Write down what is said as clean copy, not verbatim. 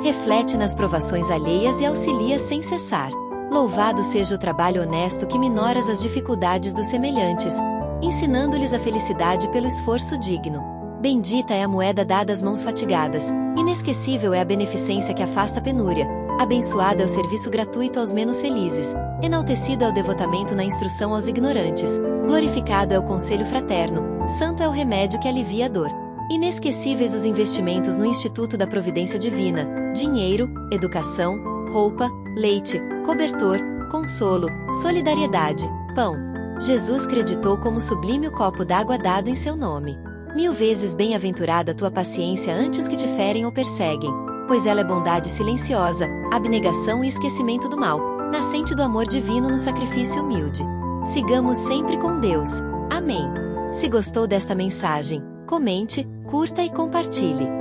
reflete nas provações alheias e auxilia sem cessar. Louvado seja o trabalho honesto que minoras as dificuldades dos semelhantes, ensinando-lhes a felicidade pelo esforço digno. Bendita é a moeda dada às mãos fatigadas, inesquecível é a beneficência que afasta a penúria, abençoado é o serviço gratuito aos menos felizes, enaltecido é o devotamento na instrução aos ignorantes, glorificado é o conselho fraterno, santo é o remédio que alivia a dor. Inesquecíveis os investimentos no Instituto da Providência Divina, dinheiro, educação, roupa, leite, cobertor, consolo, solidariedade, pão. Jesus creditou como sublime o copo d'água dado em seu nome. 1000 vezes bem-aventurada tua paciência ante os que te ferem ou perseguem, pois ela é bondade silenciosa, abnegação e esquecimento do mal, nascente do amor divino no sacrifício humilde. Sigamos sempre com Deus. Amém. Se gostou desta mensagem, comente, curta e compartilhe.